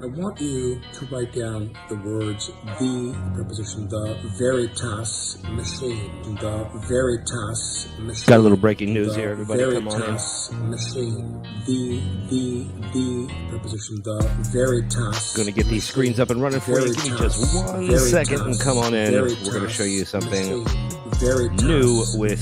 I want you to write down the words the preposition, the veritas machine, the veritas machine. Got a little breaking news here, everybody. Come on in. Veritas machine, the preposition, the veritas. Going to get these screens up and running for you. Give me just 1 second and come on in. We're going to show you something new with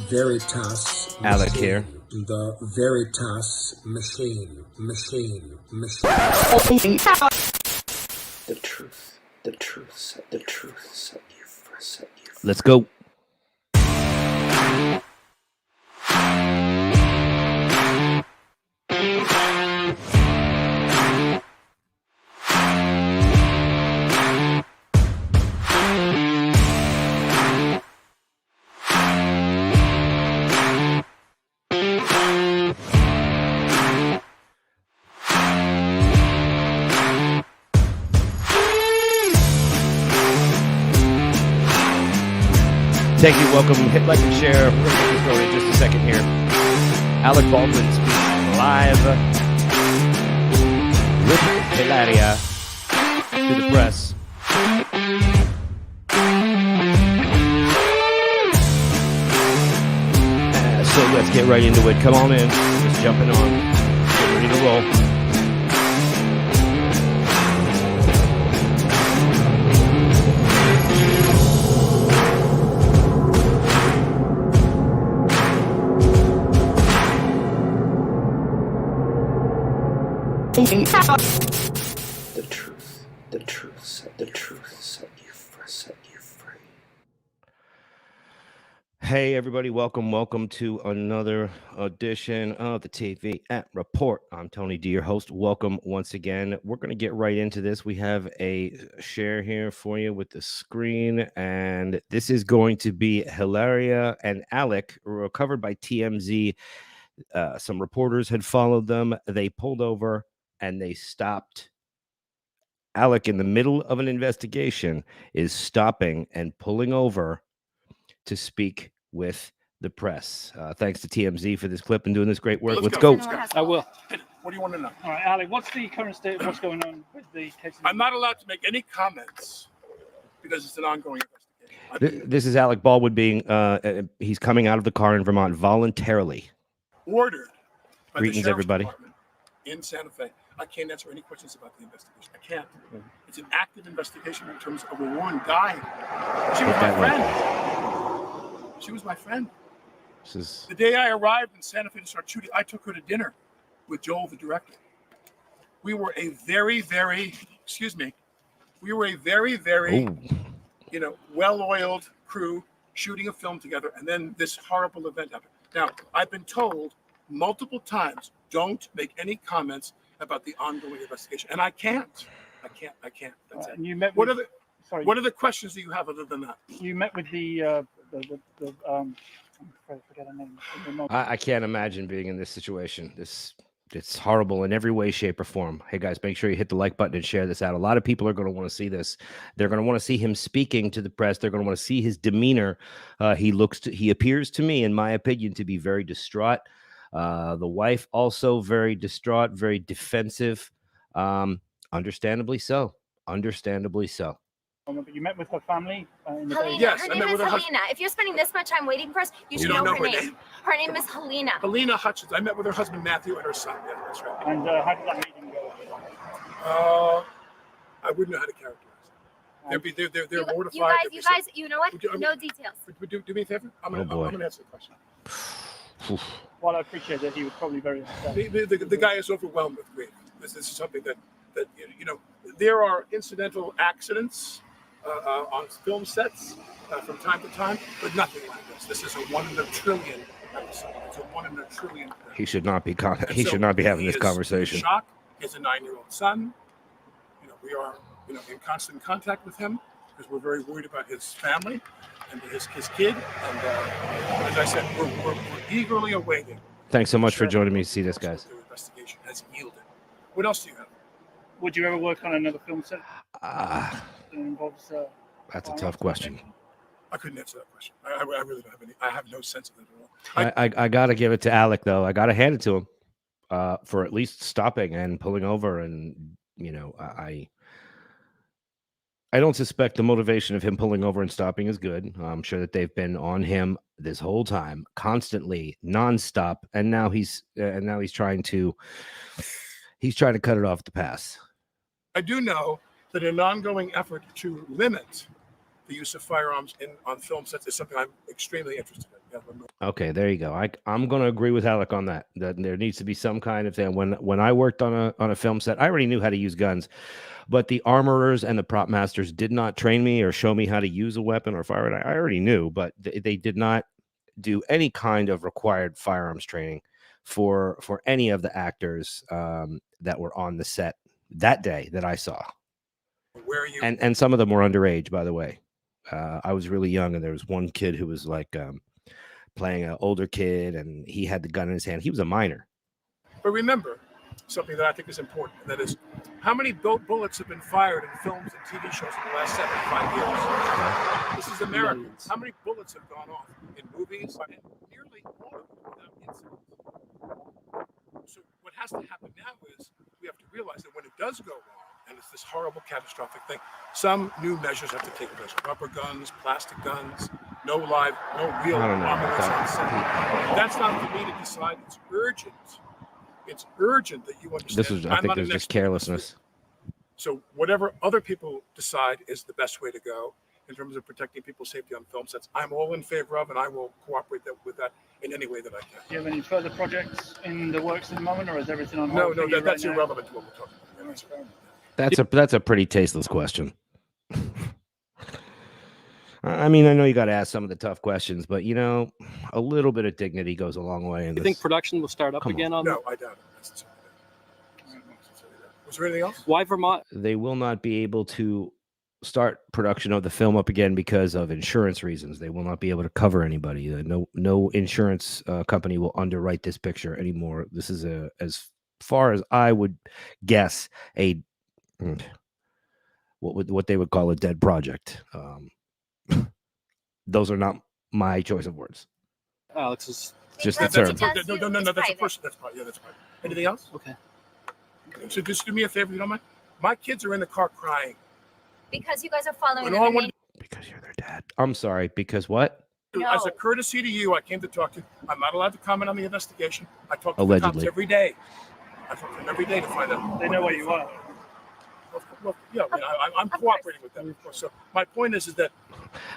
Veritas Alec here. The veritas machine. The truth set you free. Let's go. Thank you. Welcome. Hit like and share. We're going to get this going in just a second here. Alec Baldwin speaks live with Hilaria to the press. So let's get right into it. Come on in. Just jumping on. Get ready to roll. The truth set you free. Hey everybody, welcome to another edition of the TV at Report. I'm Tony D, your host. Welcome once again. We're going to get right into this. We have a share here for you with the screen, and this is going to be Hilaria and Alec, covered by TMZ. Some reporters had followed them. They pulled over and they stopped. Alec, in the middle of an investigation, is stopping and pulling over to speak with the press. Thanks to TMZ for this clip and doing this great work. Let's go. I will. What do you want to know? All right, Alec, what's the current state of what's going on with the case? I'm not allowed to make any comments because it's an ongoing investigation. This is Alec Baldwin being, he's coming out of the car in Vermont voluntarily. Ordered by Greetings, the Sheriff's everybody. Department in Santa Fe. I can't answer any questions about the investigation. I can't. It's an active investigation in terms of a woman dying. She was my friend. She was my friend. The day I arrived in Santa Fe to start shooting, I took her to dinner with Joel, the director. We were a very, very well-oiled crew shooting a film together, and then this horrible event happened. Now, I've been told multiple times, don't make any comments about the ongoing investigation, and I can't. That's it. You met What with, are the questions that you have other than that? You met with the I'm afraid I forget her name. I can't imagine being in this situation. It's horrible in every way, shape, or form. Hey guys, make sure you hit the like button and share this out. A lot of people are going to want to see this. They're going to want to see him speaking to the press. They're going to want to see his demeanor. He appears to me, in my opinion, to be very distraught. The wife also very distraught, very defensive. Understandably so. But you met with her family in the day. Yes, her I name met is with her Halyna. If you're spending this much time waiting for us, you should don't know know her her name. name? Her name is Halyna. Halyna Hutchins. I met with her husband Matthew and her son. Yeah, that's right. And how did that meeting go? I wouldn't know how to characterize it. They're mortified. You guys, you know what? No details. Do me a favor. I'm gonna answer the question. Well, I appreciate that. He was probably very upset. The guy is overwhelmed with grief. This is something that there are incidental accidents on film sets from time to time, but nothing like this. This is a 1 in a trillion episode. It's a 1 in a trillion. He should not be should not be having this conversation. Shock. He has a 9-year-old son. We are in constant contact with him because we're very worried about his family and his kid. And as I said, we're eagerly awaiting. Thanks so much for joining me to see this, guys. The investigation has yielded. What else do you have? Would you ever work on another film set? That's a tough question. I couldn't answer that question. I really don't have any. I have no sense of it at all. I got to give it to Alec, though. I got to hand it to him for at least stopping and pulling over and you know, I don't suspect the motivation of him pulling over and stopping is good. I'm sure that they've been on him this whole time, constantly, nonstop, and now he's trying to cut it off the pass. I do know that an ongoing effort to limit the use of firearms on film sets is something I'm extremely interested in. Okay, there you go. I'm going to agree with Alec on that. That there needs to be some kind of thing. When I worked on a film set, I already knew how to use guns, but the armorers and the prop masters did not train me or show me how to use a weapon or fire it. I already knew, but they did not do any kind of required firearms training for any of the actors that were on the set that day that I saw. Where are you? And some of them were underage, by the way. I was really young, and there was one kid who was like playing an older kid, and he had the gun in his hand. He was a minor. But remember something that I think is important, and that is how many bullets have been fired in films and TV shows in the last 75 years? Okay. This is America. How many bullets have gone off in movies? And nearly all of them without incident. So what has to happen now is we have to realize that when it does go wrong, and it's this horrible catastrophic thing, some new measures have to take place. Rubber guns, plastic guns, no real armaments on set. That's not for me to decide. It's urgent. It's urgent that you understand. I think there's just carelessness. So whatever other people decide is the best way to go in terms of protecting people's safety on film sets, I'm all in favor of, and I will cooperate with that in any way that I can. Do you have any further projects in the works at the moment, or is everything on hold? No, that's irrelevant to what we're talking about. That's a pretty tasteless question. I mean, I know you got to ask some of the tough questions, but you know, a little bit of dignity goes a long way. You think production will start up again on? No, I doubt it. Was there anything else? Why Vermont? They will not be able to start production of the film up again because of insurance reasons. They will not be able to cover anybody. No insurance company will underwrite this picture anymore. This is as far as I would guess, what they would call a dead project. Those are not my choice of words. Alex is just the term. No, that's a person. That's private. Yeah, that's private. Anything else? Okay. So just do me a favor, if you don't mind. My kids are in the car crying. Because you guys are following And all I them. want Because you're their dad. I'm sorry. Because what? No. As a courtesy to you, I came to talk to you. I'm not allowed to comment on the investigation. I talk to Allegedly. the cops every day. I talk to them every day to find out. They know where you are. Well, yeah, I'm cooperating with them, of course. So my point is that.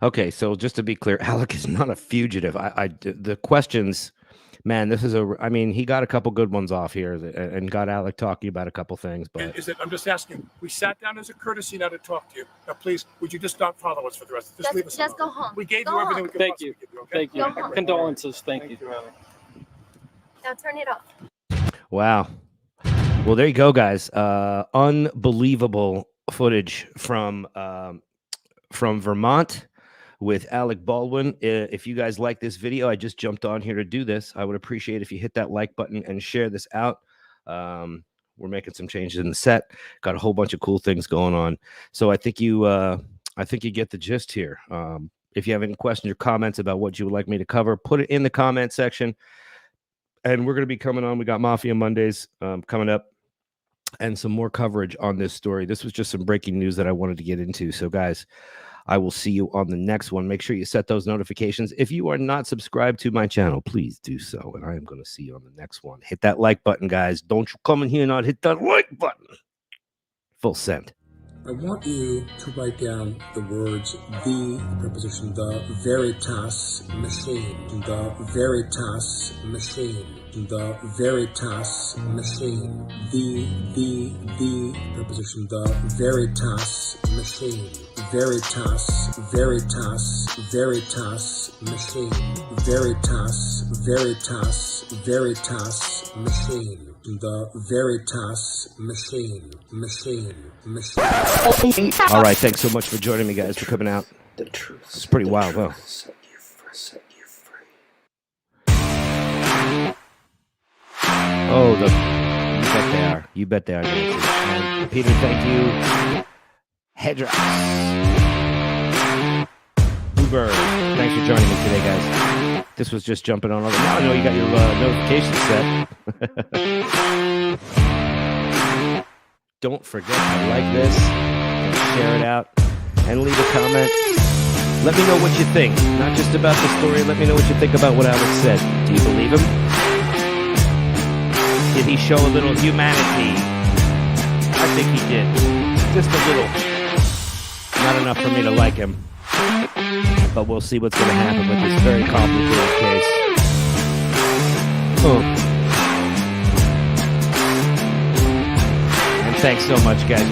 Okay, so just to be clear, Alec is not a fugitive. The questions, man, I mean, he got a couple good ones off here and got Alec talking about a couple things. But I'm just asking, we sat down as a courtesy now to talk to you. Now, please, would you just not follow us for the rest of this? Leave us Just alone. go home. We gave Go you everything home. we could Thank possibly you. give you, okay? Thank you. Go home. Condolences. Thank you. Now turn it off. wow. Well, there you go, guys. Unbelievable footage from Vermont with Alec Baldwin. If you guys like this video, I just jumped on here to do this. I would appreciate if you hit that like button and share this out. We're making some changes in the set. Got a whole bunch of cool things going on. So I think you get the gist here. If you have any questions or comments about what you would like me to cover, put it in the comment section. And we're going to be coming on. We got Mafia Mondays coming up and some more coverage on this story. This was just some breaking news that I wanted to get into. So, guys, I will see you on the next one. Make sure you set those notifications. If you are not subscribed to my channel, please do so. And I am going to see you on the next one. Hit that like button, guys. Don't you come in here and not hit that like button. Full send. I want you to write down the words the preposition, the veritas machine, the veritas machine, the veritas machine, the preposition, the veritas machine, veritas machine, veritas machine. The veritas machine. All right, thanks so much for joining me, guys, for coming out. The truth. It's pretty wild, huh? Set you free. Oh, you bet they are. And Peter, thank you. Hedra. Bluebird, thanks for joining me today, guys. This was just jumping on over. Now I know you got your notifications set. don't forget to like this, and share it out, and leave a comment. Let me know what you think. Not just about the story. Let me know what you think about what Alex said. Do you believe him? Did he show a little humanity? I think he did. Just a little. Not enough for me to like him. But we'll see what's going to happen with this very complicated case. And thanks so much, guys.